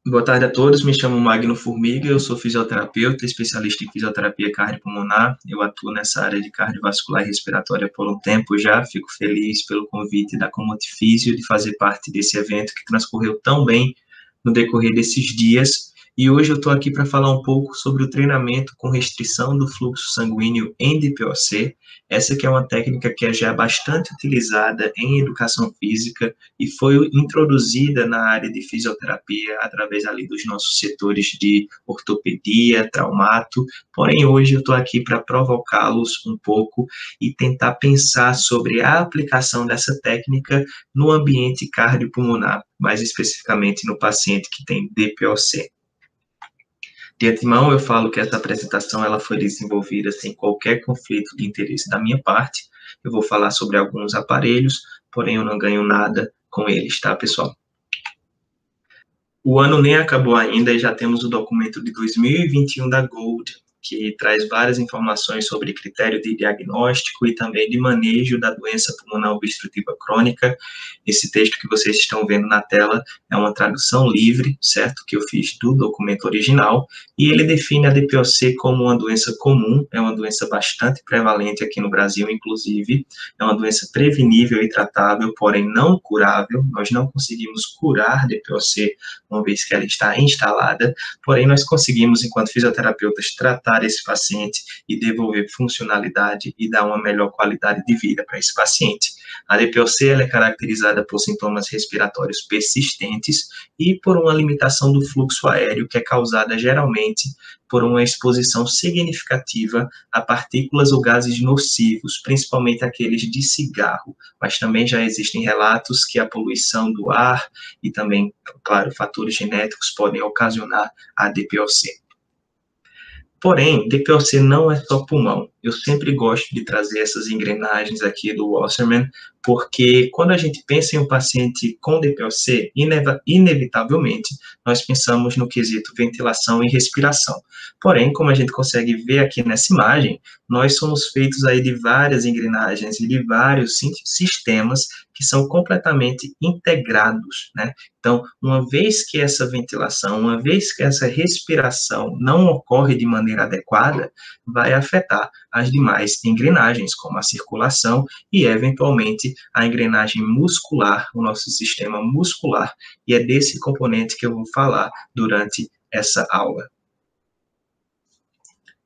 Boa tarde a todos, me chamo Magno Formiga, eu sou fisioterapeuta, especialista em fisioterapia cardiopulmonar, eu atuo nessa área de cardiovascular e respiratória por um tempo já, fico feliz pelo convite da Comotifísio de fazer parte desse evento que transcorreu tão bem no decorrer desses dias, e hoje eu estou aqui para falar um pouco sobre o treinamento com restrição do fluxo sanguíneo em DPOC, essa que é uma técnica que é já bastante utilizada em educação física, e foi introduzida na área de fisioterapia através ali dos nossos setores de ortopedia, traumato, porém hoje eu estou aqui para provocá-los um pouco e tentar pensar sobre a aplicação dessa técnica no ambiente cardiopulmonar, mais especificamente no paciente que tem DPOC. De antemão, eu falo que essa apresentação ela foi desenvolvida sem qualquer conflito de interesse da minha parte. Eu vou falar sobre alguns aparelhos, porém eu não ganho nada com eles, tá, pessoal? O ano nem acabou ainda e já temos o documento de 2021 da Gold, que traz várias informações sobre critério de diagnóstico e também de manejo da doença pulmonar obstrutiva crônica. Esse texto que vocês estão vendo na tela é uma tradução livre, certo? Que eu fiz do documento original, e ele define a DPOC como uma doença comum, é uma doença bastante prevalente aqui no Brasil, inclusive, é uma doença prevenível e tratável, porém não curável. Nós não conseguimos curar DPOC uma vez que ela está instalada, porém nós conseguimos, enquanto fisioterapeutas, tratar esse paciente e devolver funcionalidade e dar uma melhor qualidade de vida para esse paciente. A DPOC ela é caracterizada por sintomas respiratórios persistentes e por uma limitação do fluxo aéreo que é causada geralmente por uma exposição significativa a partículas ou gases nocivos, principalmente aqueles de cigarro, mas também já existem relatos que a poluição do ar e também, claro, fatores genéticos podem ocasionar a DPOC. Porém, DPOC não é só pulmão. Eu sempre gosto de trazer essas engrenagens aqui do Wasserman, porque quando a gente pensa em um paciente com DPOC, inevitavelmente, nós pensamos no quesito ventilação e respiração. Porém, como a gente consegue ver aqui nessa imagem, nós somos feitos aí de várias engrenagens e de vários sistemas que são completamente integrados, né? Então, uma vez que essa ventilação, uma vez que essa respiração não ocorre de maneira adequada, vai afetar as demais engrenagens, como a circulação e, eventualmente, a engrenagem muscular, o nosso sistema muscular, e é desse componente que eu vou falar durante essa aula.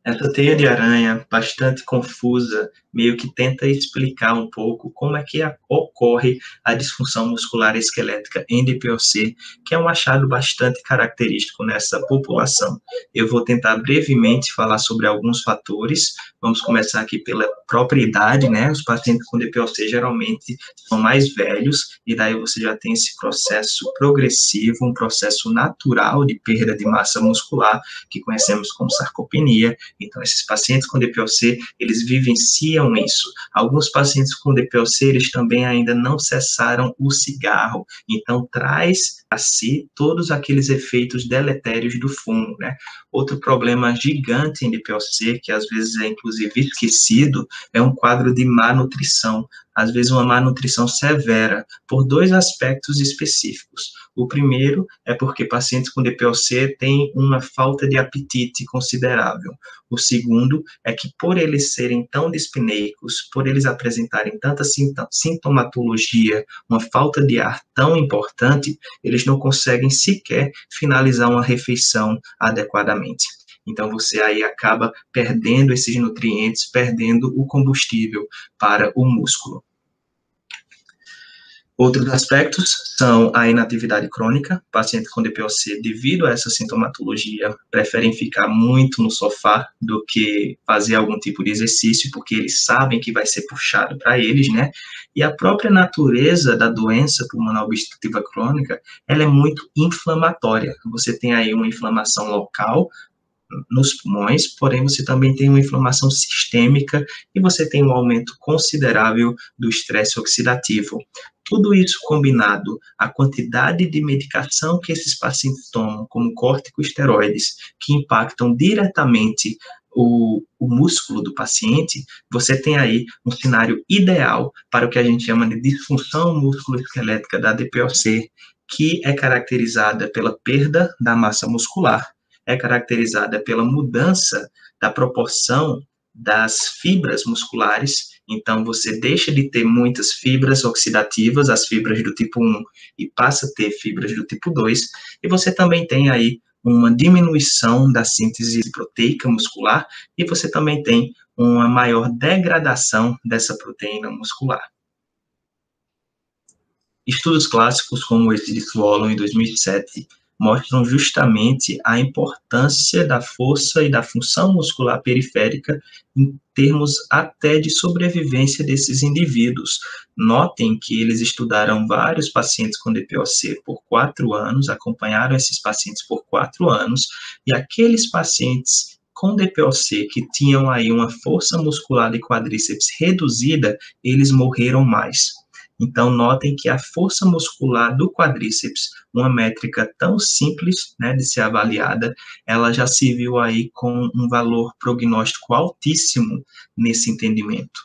Essa teia de aranha, bastante confusa, meio que tenta explicar um pouco como é que ocorre a disfunção muscular esquelética em DPOC, que é um achado bastante característico nessa população. Eu vou tentar brevemente falar sobre alguns fatores. Vamos começar aqui pela própria idade, né? Os pacientes com DPOC geralmente são mais velhos, e daí você já tem esse processo progressivo, um processo natural de perda de massa muscular, que conhecemos como sarcopenia. Então, esses pacientes com DPOC, eles vivenciam isso. Alguns pacientes com DPOC, eles também ainda não cessaram o cigarro. Então, traz a si todos aqueles efeitos deletérios do fumo, né? Outro problema gigante em DPOC, que às vezes é inclusive esquecido, é um quadro de má nutrição. Às vezes uma má nutrição severa, por dois aspectos específicos. O primeiro é porque pacientes com DPOC têm uma falta de apetite considerável. O segundo é que, por eles serem tão dispneicos, por eles apresentarem tanta sintomatologia, uma falta de ar tão importante, eles não conseguem sequer finalizar uma refeição adequadamente. Então, você aí acaba perdendo esses nutrientes, perdendo o combustível para o músculo. Outros aspectos são a inatividade crônica. Pacientes com DPOC, devido a essa sintomatologia, preferem ficar muito no sofá do que fazer algum tipo de exercício, porque eles sabem que vai ser puxado para eles, né? E a própria natureza da doença pulmonar obstrutiva crônica, ela é muito inflamatória. Você tem aí uma inflamação local nos pulmões, porém você também tem uma inflamação sistêmica e você tem um aumento considerável do estresse oxidativo. Tudo isso combinado, a quantidade de medicação que esses pacientes tomam, como corticosteroides, que impactam diretamente o músculo do paciente, você tem aí um cenário ideal para o que a gente chama de disfunção musculoesquelética da DPOC, que é caracterizada pela perda da massa muscular, é caracterizada pela mudança da proporção das fibras musculares. Então, você deixa de ter muitas fibras oxidativas, as fibras do tipo 1, e passa a ter fibras do tipo 2, e você também tem aí uma diminuição da síntese proteica muscular, e você também tem uma maior degradação dessa proteína muscular. Estudos clássicos como esse de Swallow em 2007 mostram justamente a importância da força e da função muscular periférica em termos até de sobrevivência desses indivíduos. Notem que eles estudaram vários pacientes com DPOC por 4 anos, acompanharam esses pacientes por 4 anos, e aqueles pacientes com DPOC que tinham aí uma força muscular de quadríceps reduzida, eles morreram mais. Então, notem que a força muscular do quadríceps, uma métrica tão simples, né, de ser avaliada, ela já se viu aí com um valor prognóstico altíssimo nesse entendimento.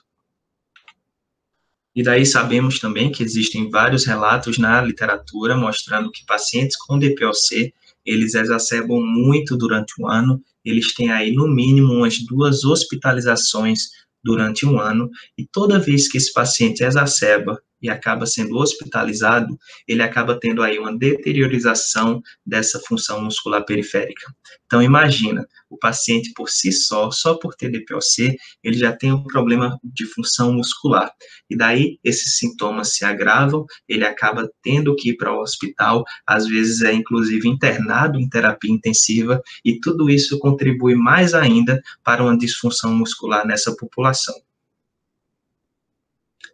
E daí sabemos também que existem vários relatos na literatura mostrando que pacientes com DPOC, eles exacerbam muito durante o ano, eles têm aí no mínimo umas 2 hospitalizações durante um ano, e toda vez que esse paciente exacerba e acaba sendo hospitalizado, ele acaba tendo aí uma deteriorização dessa função muscular periférica. Então, imagina, o paciente por si só por ter DPOC, ele já tem um problema de função muscular. E daí, esses sintomas se agravam, ele acaba tendo que ir para o hospital, às vezes é inclusive internado em terapia intensiva, e tudo isso contribui mais ainda para uma disfunção muscular nessa população.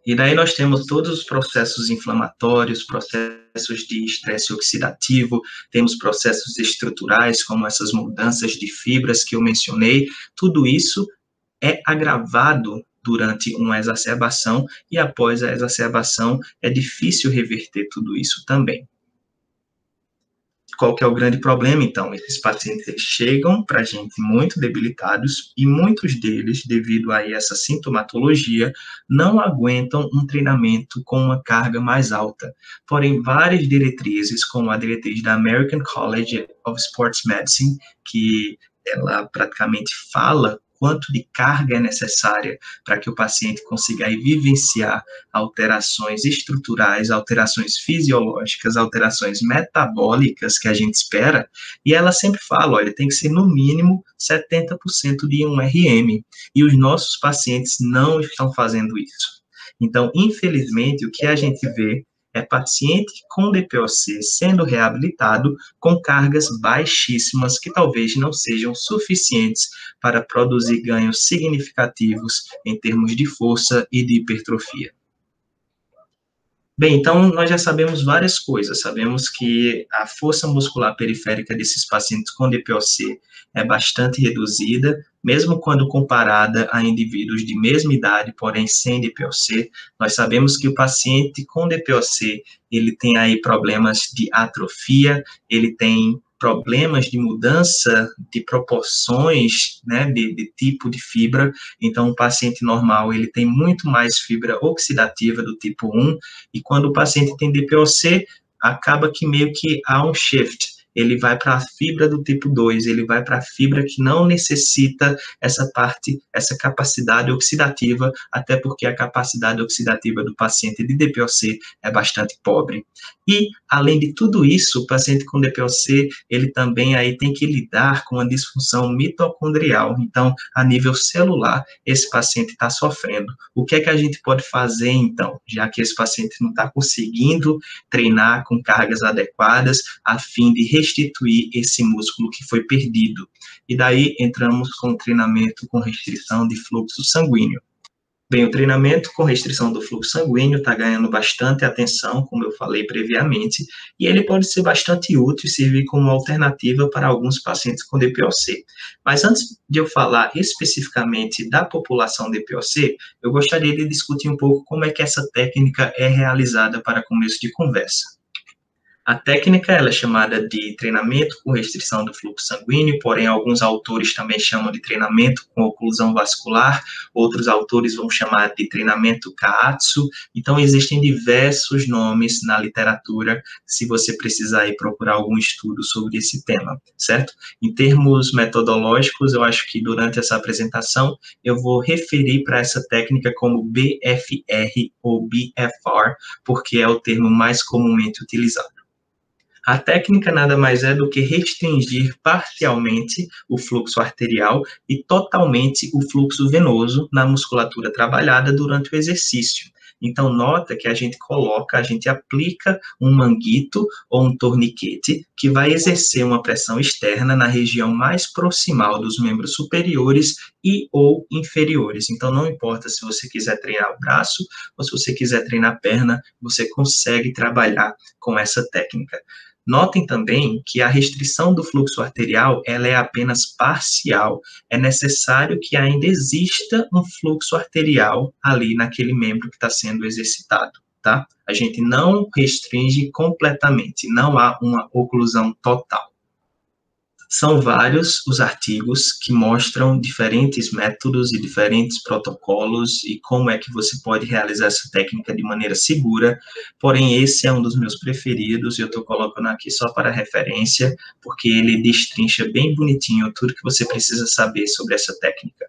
E daí nós temos todos os processos inflamatórios, processos de estresse oxidativo, temos processos estruturais, como essas mudanças de fibras que eu mencionei, tudo isso é agravado durante uma exacerbação, e após a exacerbação é difícil reverter tudo isso também. Qual que é o grande problema, então? Esses pacientes chegam para a gente muito debilitados, e muitos deles, devido a essa sintomatologia, não aguentam um treinamento com uma carga mais alta. Porém, várias diretrizes, como a diretriz da American College of Sports Medicine, que ela praticamente fala quanto de carga é necessária para que o paciente consiga aí vivenciar alterações estruturais, alterações fisiológicas, alterações metabólicas que a gente espera, e ela sempre fala, olha, tem que ser no mínimo 70% de 1 RM, e os nossos pacientes não estão fazendo isso. Então, infelizmente, o que a gente vê é paciente com DPOC sendo reabilitado com cargas baixíssimas que talvez não sejam suficientes para produzir ganhos significativos em termos de força e de hipertrofia. Bem, então nós já sabemos várias coisas. Sabemos que a força muscular periférica desses pacientes com DPOC é bastante reduzida, mesmo quando comparada a indivíduos de mesma idade, porém sem DPOC. Nós sabemos que o paciente com DPOC, ele tem aí problemas de atrofia, ele tem problemas de mudança de proporções, né, de tipo de fibra. Então, o paciente normal, ele tem muito mais fibra oxidativa do tipo 1, e quando o paciente tem DPOC, acaba que meio que há um shift. Ele vai para a fibra do tipo 2, ele vai para a fibra que não necessita essa parte, essa capacidade oxidativa, até porque a capacidade oxidativa do paciente de DPOC é bastante pobre. E, além de tudo isso, o paciente com DPOC, ele também aí tem que lidar com a disfunção mitocondrial. Então, a nível celular, esse paciente está sofrendo. O que é que a gente pode fazer, então, já que esse paciente não está conseguindo treinar com cargas adequadas, a fim de restituir esse músculo que foi perdido? E daí entramos com o treinamento com restrição de fluxo sanguíneo. Bem, o treinamento com restrição do fluxo sanguíneo está ganhando bastante atenção, como eu falei previamente, e ele pode ser bastante útil e servir como alternativa para alguns pacientes com DPOC. Mas antes de eu falar especificamente da população DPOC, eu gostaria de discutir um pouco como é que essa técnica é realizada para começo de conversa. A técnica ela é chamada de treinamento com restrição do fluxo sanguíneo, porém alguns autores também chamam de treinamento com oclusão vascular, outros autores vão chamar de treinamento Kaatsu. Então existem diversos nomes na literatura, se você precisar ir procurar algum estudo sobre esse tema, certo? Em termos metodológicos, eu acho que durante essa apresentação eu vou referir para essa técnica como BFR ou BFR, porque é o termo mais comumente utilizado. A técnica nada mais é do que restringir parcialmente o fluxo arterial e totalmente o fluxo venoso na musculatura trabalhada durante o exercício. Então, nota que a gente aplica um manguito ou um torniquete que vai exercer uma pressão externa na região mais proximal dos membros superiores e ou inferiores. Então, não importa se você quiser treinar o braço ou se você quiser treinar a perna, você consegue trabalhar com essa técnica. Notem também que a restrição do fluxo arterial ela é apenas parcial. É necessário que ainda exista um fluxo arterial ali naquele membro que está sendo exercitado, tá? A gente não restringe completamente, não há uma oclusão total. São vários os artigos que mostram diferentes métodos e diferentes protocolos e como é que você pode realizar essa técnica de maneira segura, porém esse é um dos meus preferidos e eu estou colocando aqui só para referência, porque ele destrincha bem bonitinho tudo que você precisa saber sobre essa técnica.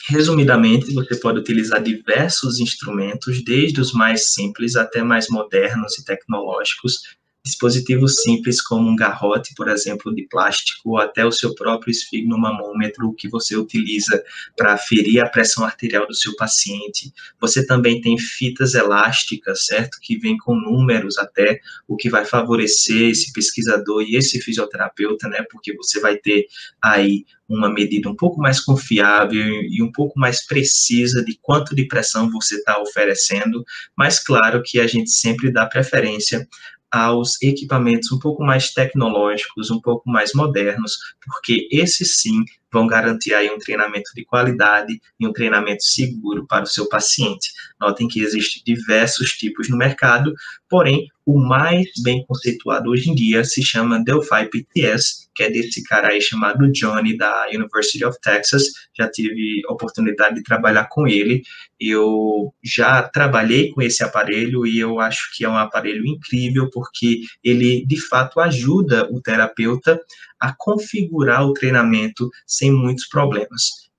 Resumidamente, você pode utilizar diversos instrumentos, desde os mais simples até mais modernos e tecnológicos, dispositivos simples como um garrote, por exemplo, de plástico, ou até o seu próprio esfigmomamômetro, que você utiliza para aferir a pressão arterial do seu paciente. Você também tem fitas elásticas, certo? Que vem com números até, o que vai favorecer esse pesquisador e esse fisioterapeuta, né? Porque você vai ter aí uma medida um pouco mais confiável e um pouco mais precisa de quanto de pressão você está oferecendo, mas claro que a gente sempre dá preferência aos equipamentos um pouco mais tecnológicos, um pouco mais modernos, porque esses sim vão garantir aí um treinamento de qualidade e um treinamento seguro para o seu paciente. Notem que existem diversos tipos no mercado, porém, o mais bem conceituado hoje em dia se chama Delphi PTS, que é desse cara aí chamado Johnny, da University of Texas. Já tive a oportunidade de trabalhar com ele. Eu já trabalhei com esse aparelho e eu acho que é um aparelho incrível, porque ele, de fato, ajuda o terapeuta a configurar o treinamento sem muitos problemas.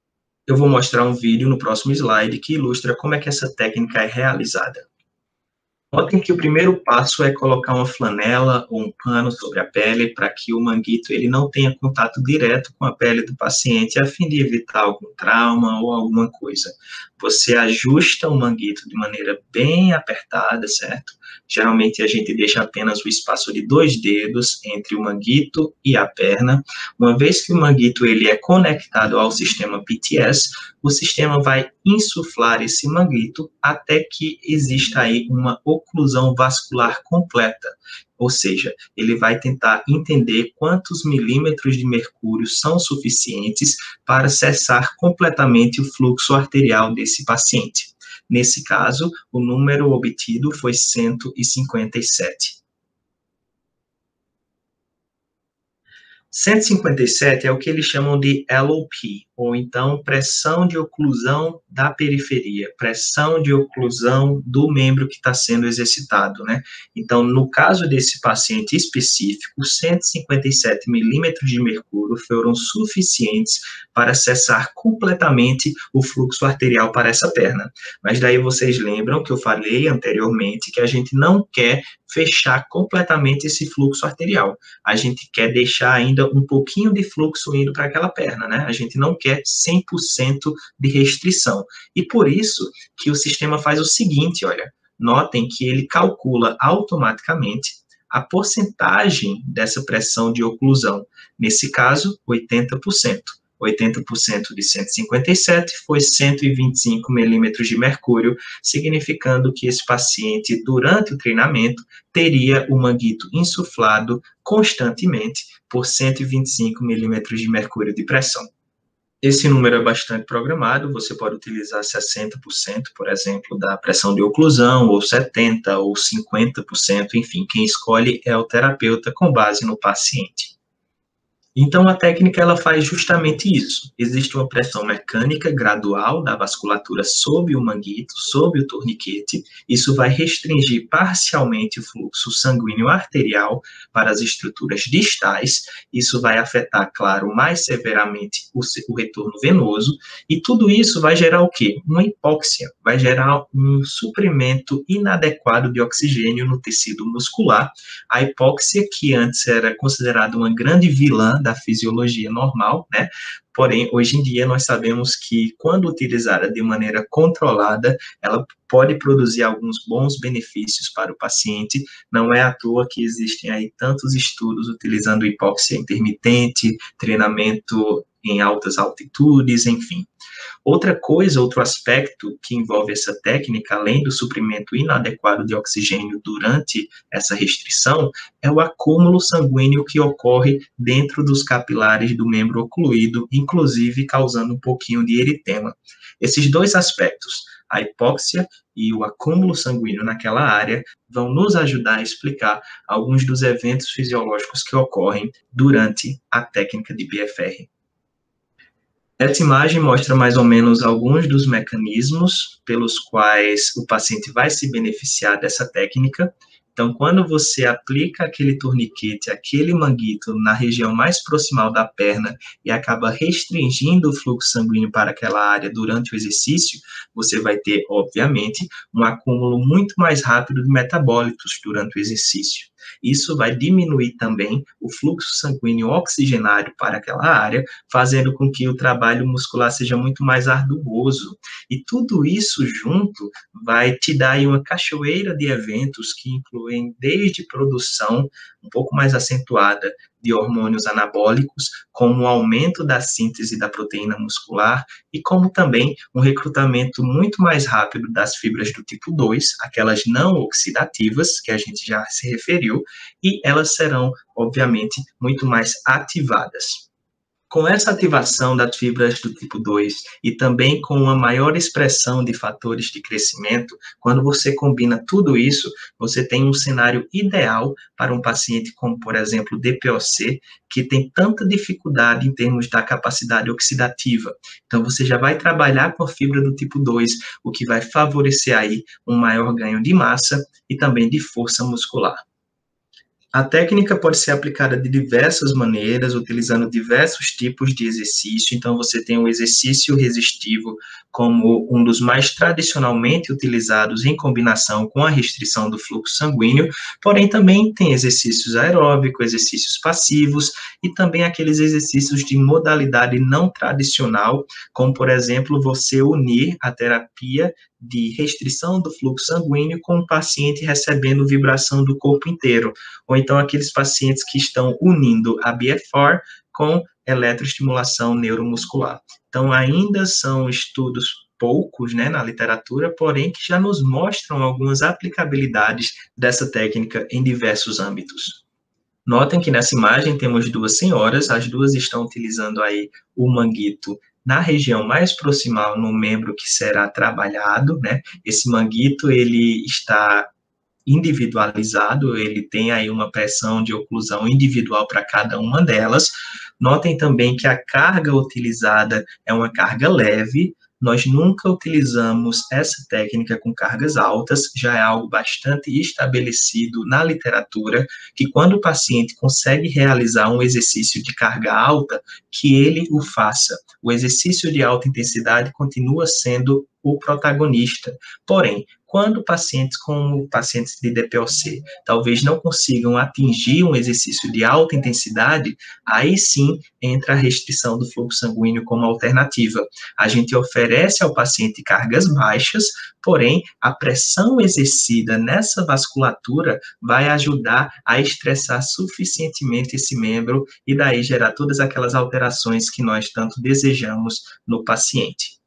Eu vou mostrar um vídeo no próximo slide que ilustra como é que essa técnica é realizada. Notem que o primeiro passo é colocar uma flanela ou um pano sobre a pele para que o manguito ele não tenha contato direto com a pele do paciente, a fim de evitar algum trauma ou alguma coisa. Você ajusta o manguito de maneira bem apertada, certo? Geralmente a gente deixa apenas o espaço de 2 dedos entre o manguito e a perna. Uma vez que o manguito ele é conectado ao sistema PTS, o sistema vai insuflar esse manguito até que exista aí uma oclusão vascular completa, ou seja, ele vai tentar entender quantos milímetros de mercúrio são suficientes para cessar completamente o fluxo arterial desse paciente. Nesse caso, o número obtido foi 157. 157 é o que eles chamam de LOP, ou então pressão de oclusão da periferia, pressão de oclusão do membro que está sendo exercitado, né? Então, no caso desse paciente específico, 157 milímetros de mercúrio foram suficientes para cessar completamente o fluxo arterial para essa perna. Mas daí vocês lembram que eu falei anteriormente que a gente não quer fechar completamente esse fluxo arterial. A gente quer deixar ainda um pouquinho de fluxo indo para aquela perna, né? A gente não quer 100% de restrição. E por isso que o sistema faz o seguinte, olha, notem que ele calcula automaticamente a porcentagem dessa pressão de oclusão. Nesse caso, 80%. 80% de 157 foi 125 milímetros de mercúrio, significando que esse paciente, durante o treinamento, teria o manguito insuflado constantemente por 125 milímetros de mercúrio de pressão. Esse número é bastante programado, você pode utilizar 60%, por exemplo, da pressão de oclusão, ou 70%, ou 50%, enfim, quem escolhe é o terapeuta com base no paciente. Então, a técnica ela faz justamente isso. Existe uma pressão mecânica gradual da vasculatura sob o manguito, sob o torniquete. Isso vai restringir parcialmente o fluxo sanguíneo arterial para as estruturas distais. Isso vai afetar, claro, mais severamente o retorno venoso. E tudo isso vai gerar o quê? Uma hipóxia, vai gerar um suprimento inadequado de oxigênio no tecido muscular. A hipóxia, que antes era considerada uma grande vilã da fisiologia normal, né? Porém, hoje em dia, nós sabemos que, quando utilizada de maneira controlada, ela pode produzir alguns bons benefícios para o paciente. Não é à toa que existem aí tantos estudos utilizando hipóxia intermitente, treinamento em altas altitudes, enfim. Outra coisa, outro aspecto que envolve essa técnica, além do suprimento inadequado de oxigênio durante essa restrição, é o acúmulo sanguíneo que ocorre dentro dos capilares do membro ocluído, inclusive causando um pouquinho de eritema. Esses dois aspectos, a hipóxia e o acúmulo sanguíneo naquela área, vão nos ajudar a explicar alguns dos eventos fisiológicos que ocorrem durante a técnica de PFR. Essa imagem mostra mais ou menos alguns dos mecanismos pelos quais o paciente vai se beneficiar dessa técnica. Então, quando você aplica aquele torniquete, aquele manguito na região mais proximal da perna e acaba restringindo o fluxo sanguíneo para aquela área durante o exercício, você vai ter, obviamente, um acúmulo muito mais rápido de metabólitos durante o exercício. Isso vai diminuir também o fluxo sanguíneo oxigenário para aquela área, fazendo com que o trabalho muscular seja muito mais arduoso. E tudo isso junto vai te dar aí uma cachoeira de eventos que incluem desde produção um pouco mais acentuada de hormônios anabólicos, como o aumento da síntese da proteína muscular e como também um recrutamento muito mais rápido das fibras do tipo 2, aquelas não oxidativas, que a gente já se referiu, e elas serão, obviamente, muito mais ativadas. Com essa ativação das fibras do tipo 2 e também com uma maior expressão de fatores de crescimento, quando você combina tudo isso, você tem um cenário ideal para um paciente como, por exemplo, DPOC, que tem tanta dificuldade em termos da capacidade oxidativa. Então, você já vai trabalhar com a fibra do tipo 2, o que vai favorecer aí um maior ganho de massa e também de força muscular. A técnica pode ser aplicada de diversas maneiras, utilizando diversos tipos de exercício. Então, você tem o exercício resistivo como um dos mais tradicionalmente utilizados em combinação com a restrição do fluxo sanguíneo, porém também tem exercícios aeróbicos, exercícios passivos e também aqueles exercícios de modalidade não tradicional, como, por exemplo, você unir a terapia de restrição do fluxo sanguíneo com o paciente recebendo vibração do corpo inteiro, ou então aqueles pacientes que estão unindo a BFR com eletroestimulação neuromuscular. Então, ainda são estudos poucos, né, na literatura, porém que já nos mostram algumas aplicabilidades dessa técnica em diversos âmbitos. Notem que nessa imagem temos duas senhoras, as duas estão utilizando aí o manguito na região mais proximal no membro que será trabalhado, né? Esse manguito, ele está individualizado, ele tem aí uma pressão de oclusão individual para cada uma delas. Notem também que a carga utilizada é uma carga leve, nós nunca utilizamos essa técnica com cargas altas, já é algo bastante estabelecido na literatura, que quando o paciente consegue realizar um exercício de carga alta, que ele o faça. O exercício de alta intensidade continua sendo o protagonista. Porém, quando pacientes como pacientes de DPOC talvez não consigam atingir um exercício de alta intensidade, aí sim entra a restrição do fluxo sanguíneo como alternativa. A gente oferece ao paciente cargas baixas, porém a pressão exercida nessa vasculatura vai ajudar a estressar suficientemente esse membro e daí gerar todas aquelas alterações que nós tanto desejamos no paciente.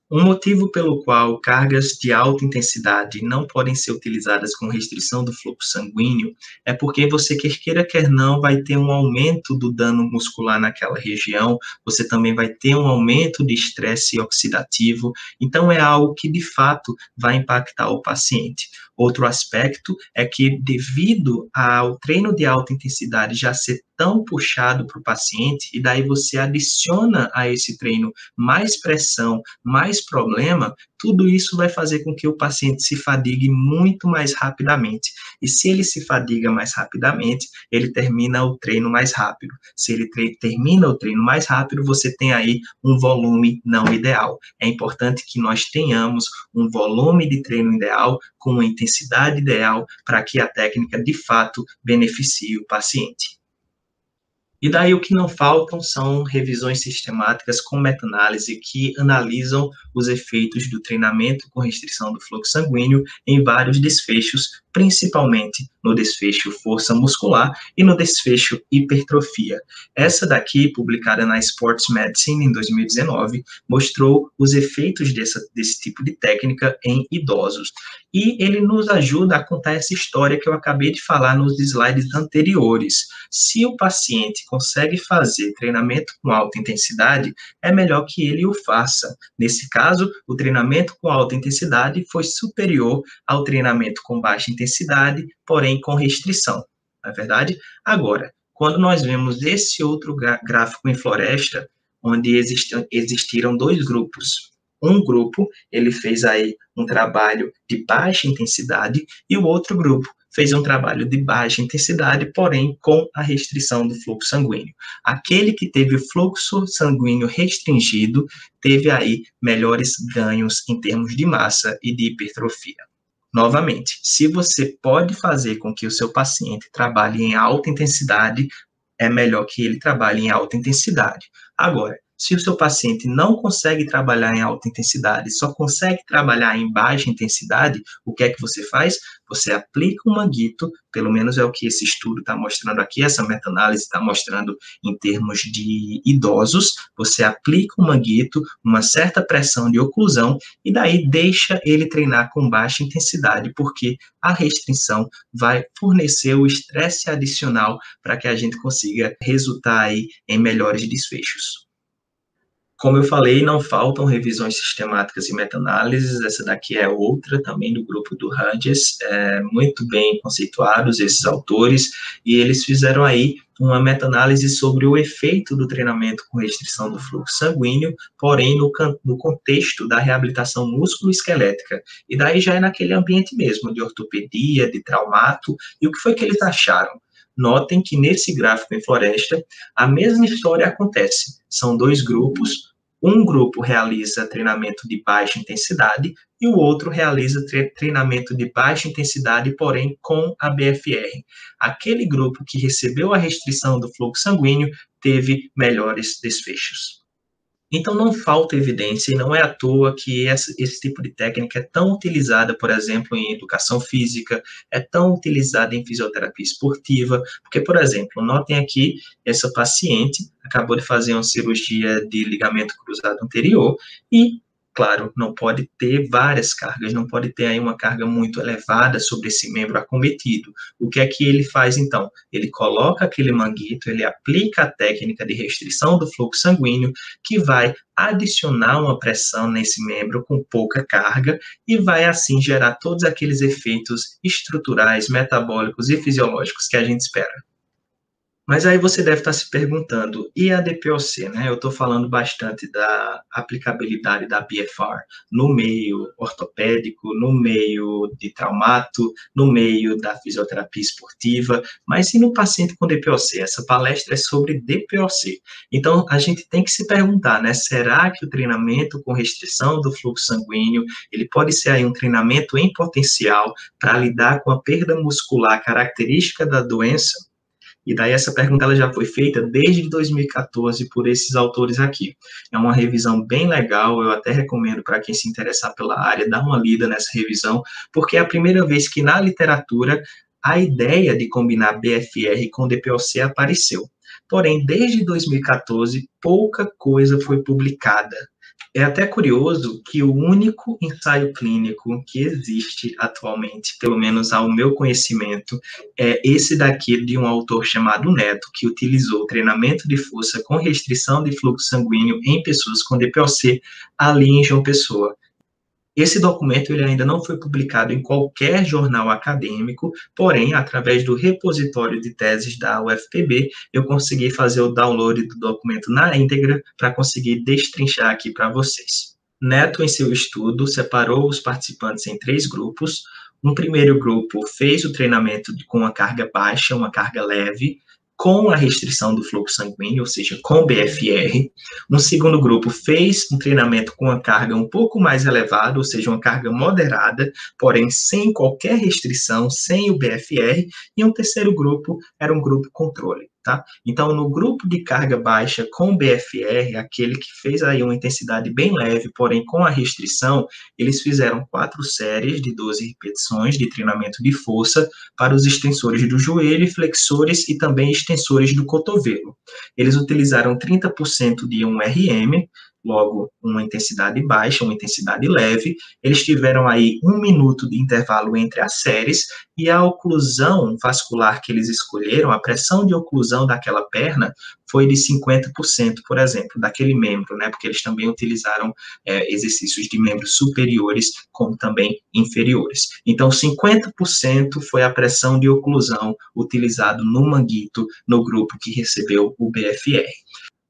Um motivo pelo qual cargas de alta intensidade não podem ser utilizadas com restrição do fluxo sanguíneo é porque você, quer queira, quer não, vai ter um aumento do dano muscular naquela região, você também vai ter um aumento de estresse oxidativo, então é algo que, de fato, vai impactar o paciente. Outro aspecto é que, devido ao treino de alta intensidade já ser tão puxado para o paciente, e daí você adiciona a esse treino mais pressão, mais problema, tudo isso vai fazer com que o paciente se fadigue muito mais rapidamente. E se ele se fadiga mais rapidamente, ele termina o treino mais rápido. Se ele termina o treino mais rápido, você tem aí um volume não ideal. É importante que nós tenhamos um volume de treino ideal, com uma intensidade ideal, para que a técnica, de fato, beneficie o paciente. E daí o que não faltam são revisões sistemáticas com meta-análise que analisam os efeitos do treinamento com restrição do fluxo sanguíneo em vários desfechos, principalmente no desfecho força muscular e no desfecho hipertrofia. Essa daqui, publicada na Sports Medicine em 2019, mostrou os efeitos desse tipo de técnica em idosos. E ele nos ajuda a contar essa história que eu acabei de falar nos slides anteriores. Se o paciente consegue fazer treinamento com alta intensidade, é melhor que ele o faça. Nesse caso, o treinamento com alta intensidade foi superior ao treinamento com baixa intensidade, porém com restrição. Não é verdade? Agora, quando nós vemos esse outro gráfico em floresta, onde existiram dois grupos. Um grupo, ele fez aí um trabalho de baixa intensidade, e o outro grupo fez um trabalho de baixa intensidade, porém com a restrição do fluxo sanguíneo. Aquele que teve o fluxo sanguíneo restringido teve aí melhores ganhos em termos de massa e de hipertrofia. Novamente, se você pode fazer com que o seu paciente trabalhe em alta intensidade, é melhor que ele trabalhe em alta intensidade. Agora, se o seu paciente não consegue trabalhar em alta intensidade, só consegue trabalhar em baixa intensidade, o que é que você faz? Você aplica um manguito, pelo menos é o que esse estudo está mostrando aqui, essa meta-análise está mostrando em termos de idosos, você aplica um manguito, uma certa pressão de oclusão, e daí deixa ele treinar com baixa intensidade, porque a restrição vai fornecer o estresse adicional para que a gente consiga resultar aí em melhores desfechos. Como eu falei, não faltam revisões sistemáticas e meta-análises, essa daqui é outra também do grupo do Hudges, muito bem conceituados esses autores, e eles fizeram aí uma meta-análise sobre o efeito do treinamento com restrição do fluxo sanguíneo, porém no contexto da reabilitação músculo-esquelética, e daí já é naquele ambiente mesmo, de ortopedia, de traumato, e o que foi que eles acharam? Notem que nesse gráfico em floresta, a mesma história acontece. São dois grupos, um grupo realiza treinamento de baixa intensidade e o outro realiza treinamento de baixa intensidade, porém com a BFR. Aquele grupo que recebeu a restrição do fluxo sanguíneo teve melhores desfechos. Então, não falta evidência, e não é à toa que esse tipo de técnica é tão utilizada, por exemplo, em educação física, é tão utilizada em fisioterapia esportiva, porque, por exemplo, notem aqui, essa paciente acabou de fazer uma cirurgia de ligamento cruzado anterior e, claro, não pode ter várias cargas, não pode ter aí uma carga muito elevada sobre esse membro acometido. O que é que ele faz, então? Ele coloca aquele manguito, ele aplica a técnica de restrição do fluxo sanguíneo, que vai adicionar uma pressão nesse membro com pouca carga e vai, assim, gerar todos aqueles efeitos estruturais, metabólicos e fisiológicos que a gente espera. Mas aí você deve estar se perguntando, e a DPOC, né? Eu estou falando bastante da aplicabilidade da BFR no meio ortopédico, no meio de traumato, no meio da fisioterapia esportiva, mas e no paciente com DPOC? Essa palestra é sobre DPOC. Então, a gente tem que se perguntar, né? Será que o treinamento com restrição do fluxo sanguíneo, ele pode ser aí um treinamento em potencial para lidar com a perda muscular característica da doença? E daí essa pergunta ela já foi feita desde 2014 por esses autores aqui. É uma revisão bem legal, eu até recomendo para quem se interessar pela área, dar uma lida nessa revisão, porque é a primeira vez que na literatura a ideia de combinar BFR com DPOC apareceu. Porém, desde 2014, pouca coisa foi publicada. É até curioso que o único ensaio clínico que existe atualmente, pelo menos ao meu conhecimento, é esse daqui de um autor chamado Neto, que utilizou treinamento de força com restrição de fluxo sanguíneo em pessoas com DPOC ali em João Pessoa. Esse documento ele ainda não foi publicado em qualquer jornal acadêmico, porém, através do repositório de teses da UFPB, eu consegui fazer o download do documento na íntegra para conseguir destrinchar aqui para vocês. Neto, em seu estudo, separou os participantes em 3 grupos. Um primeiro grupo fez o treinamento com uma carga baixa, uma carga leve, com a restrição do fluxo sanguíneo, ou seja, com BFR. Um segundo grupo fez um treinamento com uma carga um pouco mais elevada, ou seja, uma carga moderada, porém sem qualquer restrição, sem o BFR. E um terceiro grupo era um grupo controle. Tá? Então, no grupo de carga baixa com BFR, aquele que fez aí uma intensidade bem leve, porém com a restrição, eles fizeram 4 séries de 12 repetições de treinamento de força para os extensores do joelho, flexores e também extensores do cotovelo. Eles utilizaram 30% de 1RM, logo uma intensidade baixa, uma intensidade leve. Eles tiveram aí 1 minuto de intervalo entre as séries e a oclusão vascular que eles escolheram, a pressão de oclusão daquela perna foi de 50%, por exemplo, daquele membro, né? Porque eles também utilizaram exercícios de membros superiores como também inferiores. Então, 50% foi a pressão de oclusão utilizado no manguito no grupo que recebeu o BFR.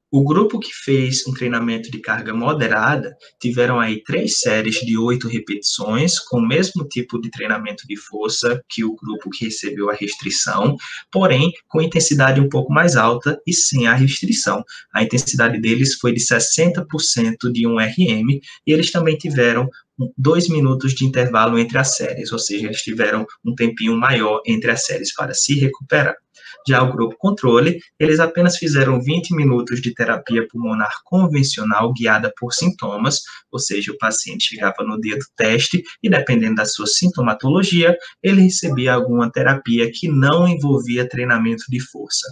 O grupo que fez um treinamento de carga moderada tiveram aí 3 séries de 8 repetições, com o mesmo tipo de treinamento de força que o grupo que recebeu a restrição, porém com intensidade um pouco mais alta e sem a restrição. A intensidade deles foi de 60% de 1RM e eles também tiveram 2 minutos de intervalo entre as séries, ou seja, eles tiveram um tempinho maior entre as séries para se recuperar. Já o grupo controle, eles apenas fizeram 20 minutos de terapia pulmonar convencional guiada por sintomas, ou seja, o paciente chegava no dia do teste e, dependendo da sua sintomatologia, ele recebia alguma terapia que não envolvia treinamento de força.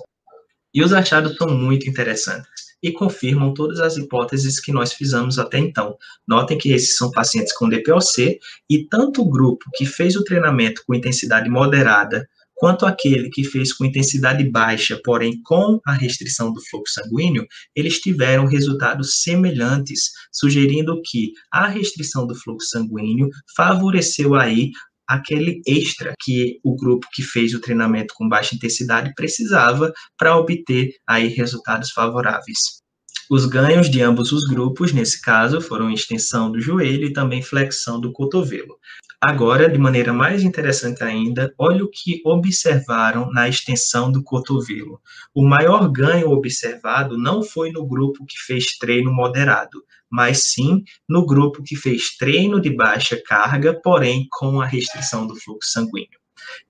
E os achados são muito interessantes e confirmam todas as hipóteses que nós fizemos até então. Notem que esses são pacientes com DPOC e tanto o grupo que fez o treinamento com intensidade moderada quanto aquele que fez com intensidade baixa, porém com a restrição do fluxo sanguíneo, eles tiveram resultados semelhantes, sugerindo que a restrição do fluxo sanguíneo favoreceu aí aquele extra que o grupo que fez o treinamento com baixa intensidade precisava para obter aí resultados favoráveis. Os ganhos de ambos os grupos, nesse caso, foram extensão do joelho e também flexão do cotovelo. Agora, de maneira mais interessante ainda, olha o que observaram na extensão do cotovelo. O maior ganho observado não foi no grupo que fez treino moderado, mas sim no grupo que fez treino de baixa carga, porém com a restrição do fluxo sanguíneo.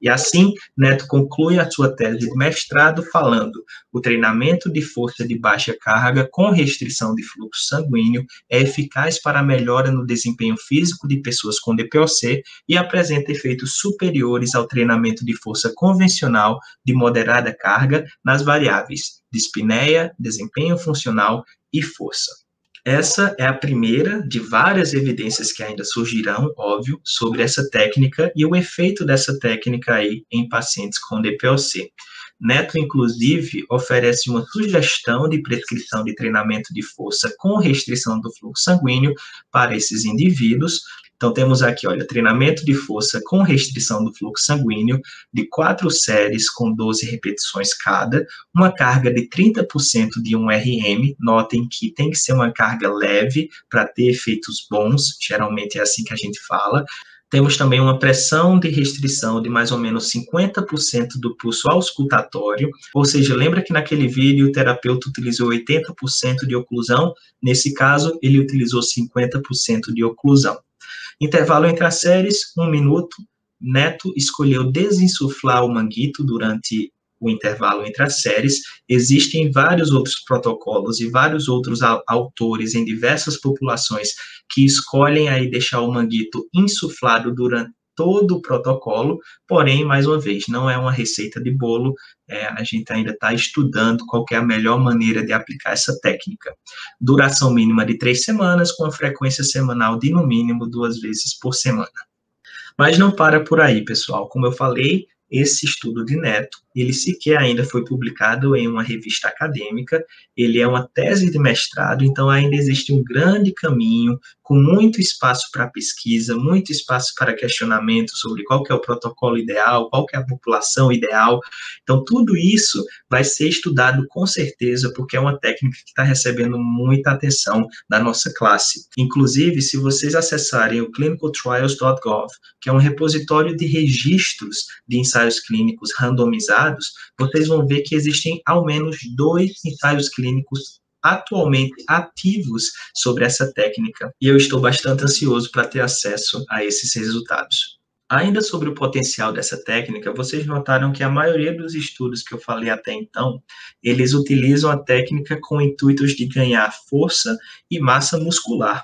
E assim, Neto conclui a sua tese de mestrado falando: o treinamento de força de baixa carga com restrição de fluxo sanguíneo é eficaz para a melhora no desempenho físico de pessoas com DPOC e apresenta efeitos superiores ao treinamento de força convencional de moderada carga nas variáveis dispneia, desempenho funcional e força. Essa é a primeira de várias evidências que ainda surgirão, óbvio, sobre essa técnica e o efeito dessa técnica aí em pacientes com DPOC. Neto, inclusive, oferece uma sugestão de prescrição de treinamento de força com restrição do fluxo sanguíneo para esses indivíduos. Então, temos aqui, olha, treinamento de força com restrição do fluxo sanguíneo de 4 séries com 12 repetições cada, uma carga de 30% de 1RM, notem que tem que ser uma carga leve para ter efeitos bons, geralmente é assim que a gente fala. Temos também uma pressão de restrição de mais ou menos 50% do pulso auscultatório, ou seja, lembra que naquele vídeo o terapeuta utilizou 80% de oclusão, nesse caso ele utilizou 50% de oclusão. Intervalo entre as séries, 1 minuto. Neto escolheu desinsuflar o manguito durante o intervalo entre as séries. Existem vários outros protocolos e vários outros autores em diversas populações que escolhem aí deixar o manguito insuflado todo o protocolo, porém, mais uma vez, não é uma receita de bolo, a gente ainda está estudando qual que é a melhor maneira de aplicar essa técnica. Duração mínima de 3 semanas, com a frequência semanal de, no mínimo, 2 vezes por semana. Mas não para por aí, pessoal. Como eu falei, esse estudo de Neto, ele sequer ainda foi publicado em uma revista acadêmica, ele é uma tese de mestrado, então ainda existe um grande caminho, com muito espaço para pesquisa, muito espaço para questionamento sobre qual que é o protocolo ideal, qual que é a população ideal. Então, tudo isso vai ser estudado com certeza, porque é uma técnica que está recebendo muita atenção da nossa classe. Inclusive, se vocês acessarem o clinicaltrials.gov, que é um repositório de registros de ensaios clínicos randomizados, vocês vão ver que existem ao menos 2 ensaios clínicos atualmente ativos sobre essa técnica, e eu estou bastante ansioso para ter acesso a esses resultados. Ainda sobre o potencial dessa técnica, vocês notaram que a maioria dos estudos que eu falei até então, eles utilizam a técnica com intuitos de ganhar força e massa muscular.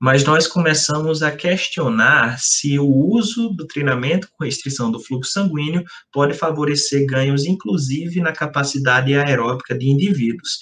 Mas nós começamos a questionar se o uso do treinamento com restrição do fluxo sanguíneo pode favorecer ganhos, inclusive, na capacidade aeróbica de indivíduos.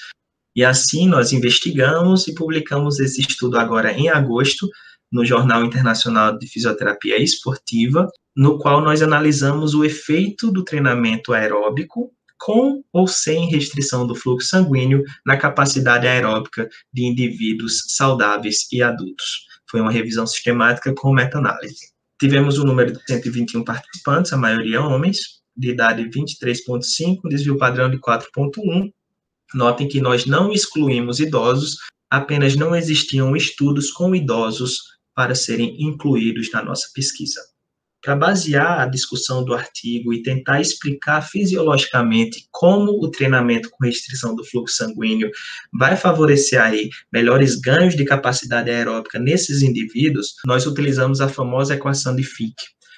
E assim nós investigamos e publicamos esse estudo agora em agosto, no Jornal Internacional de Fisioterapia Esportiva, no qual nós analisamos o efeito do treinamento aeróbico com ou sem restrição do fluxo sanguíneo na capacidade aeróbica de indivíduos saudáveis e adultos. Foi uma revisão sistemática com meta-análise. Tivemos um número de 121 participantes, a maioria homens, de idade 23,5, desvio padrão de 4,1. Notem que nós não excluímos idosos, apenas não existiam estudos com idosos para serem incluídos na nossa pesquisa. Para basear a discussão do artigo e tentar explicar fisiologicamente como o treinamento com restrição do fluxo sanguíneo vai favorecer aí melhores ganhos de capacidade aeróbica nesses indivíduos, nós utilizamos a famosa equação de Fick.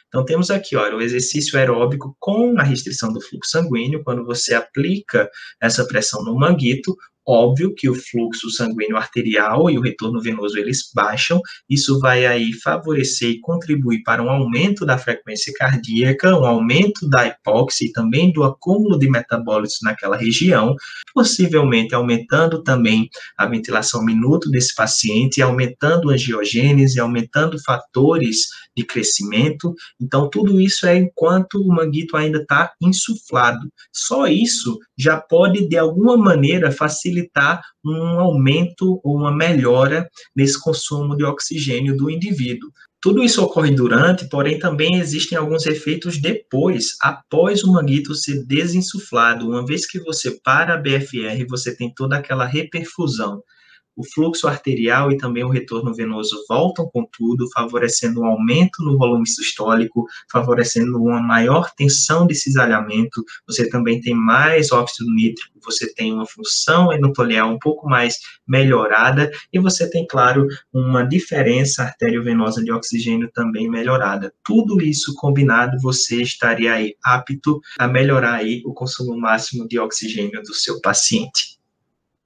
Então, temos aqui, olha, o exercício aeróbico com a restrição do fluxo sanguíneo, quando você aplica essa pressão no manguito, óbvio que o fluxo sanguíneo arterial e o retorno venoso, eles baixam, isso vai aí favorecer e contribuir para um aumento da frequência cardíaca, um aumento da hipóxia e também do acúmulo de metabólitos naquela região, possivelmente aumentando também a ventilação minuto desse paciente, aumentando a angiogênese, aumentando fatores de crescimento. Então, tudo isso é enquanto o manguito ainda está insuflado. Só isso já pode, de alguma maneira, facilitar um aumento ou uma melhora nesse consumo de oxigênio do indivíduo. Tudo isso ocorre durante, porém também existem alguns efeitos depois, após o manguito ser desinsuflado. Uma vez que você para a BFR, você tem toda aquela reperfusão. O fluxo arterial e também o retorno venoso voltam com tudo, favorecendo um aumento no volume sistólico, favorecendo uma maior tensão de cisalhamento. Você também tem mais óxido nítrico, você tem uma função endotelial um pouco mais melhorada e você tem, claro, uma diferença arteriovenosa de oxigênio também melhorada. Tudo isso combinado, você estaria aí apto a melhorar aí o consumo máximo de oxigênio do seu paciente.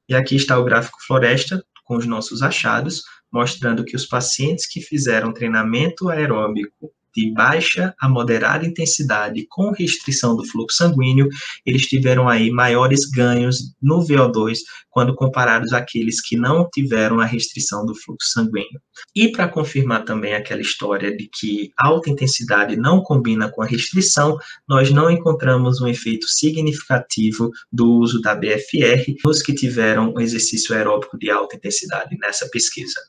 E aqui está o gráfico Floresta com os nossos achados, mostrando que os pacientes que fizeram treinamento aeróbico de baixa a moderada intensidade com restrição do fluxo sanguíneo, eles tiveram aí maiores ganhos no VO2 quando comparados àqueles que não tiveram a restrição do fluxo sanguíneo. E para confirmar também aquela história de que alta intensidade não combina com a restrição, nós não encontramos um efeito significativo do uso da BFR nos que tiveram um exercício aeróbico de alta intensidade nessa pesquisa.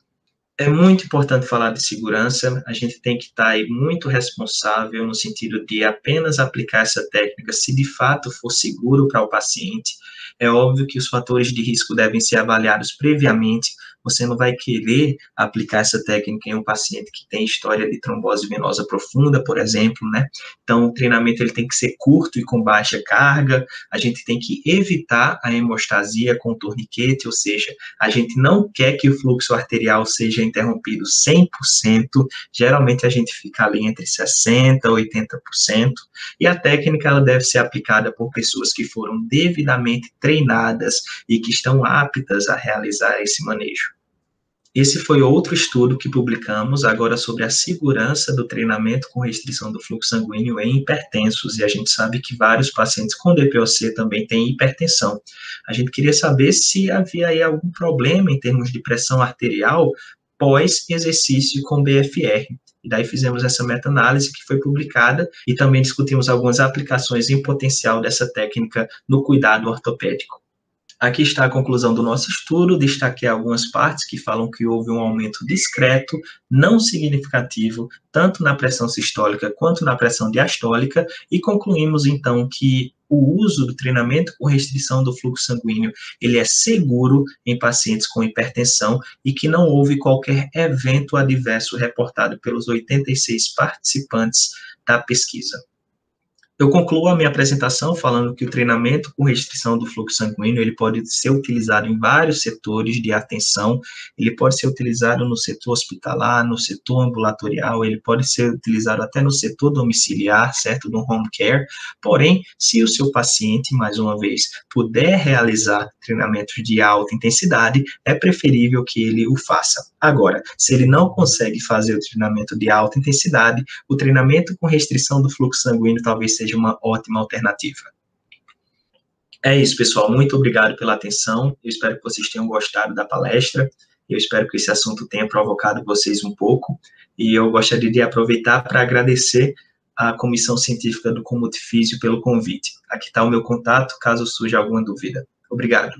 É muito importante falar de segurança, a gente tem que estar aí muito responsável no sentido de apenas aplicar essa técnica se de fato for seguro para o paciente. É óbvio que os fatores de risco devem ser avaliados previamente, você não vai querer aplicar essa técnica em um paciente que tem história de trombose venosa profunda, por exemplo, né? Então, o treinamento ele tem que ser curto e com baixa carga, a gente tem que evitar a hemostasia com torniquete, ou seja, a gente não quer que o fluxo arterial seja interrompido 100%, geralmente a gente fica ali entre 60% e 80%, e a técnica ela deve ser aplicada por pessoas que foram devidamente treinadas e que estão aptas a realizar esse manejo. Esse foi outro estudo que publicamos agora sobre a segurança do treinamento com restrição do fluxo sanguíneo em hipertensos, e a gente sabe que vários pacientes com DPOC também têm hipertensão. A gente queria saber se havia aí algum problema em termos de pressão arterial pós-exercício com BFR. E daí fizemos essa meta-análise que foi publicada e também discutimos algumas aplicações em potencial dessa técnica no cuidado ortopédico. Aqui está a conclusão do nosso estudo, destaquei algumas partes que falam que houve um aumento discreto, não significativo, tanto na pressão sistólica quanto na pressão diastólica, e concluímos então que o uso do treinamento com restrição do fluxo sanguíneo, ele é seguro em pacientes com hipertensão e que não houve qualquer evento adverso reportado pelos 86 participantes da pesquisa. Eu concluo a minha apresentação falando que o treinamento com restrição do fluxo sanguíneo, ele pode ser utilizado em vários setores de atenção, ele pode ser utilizado no setor hospitalar, no setor ambulatorial, ele pode ser utilizado até no setor domiciliar, certo, no home care, porém, se o seu paciente, mais uma vez, puder realizar treinamentos de alta intensidade, é preferível que ele o faça. Agora, se ele não consegue fazer o treinamento de alta intensidade, o treinamento com restrição do fluxo sanguíneo talvez seja uma ótima alternativa. É isso, pessoal. Muito obrigado pela atenção. Eu espero que vocês tenham gostado da palestra. Eu espero que esse assunto tenha provocado vocês um pouco. E eu gostaria de aproveitar para agradecer à Comissão Científica do Comutifísio pelo convite. Aqui está o meu contato, caso surja alguma dúvida. Obrigado.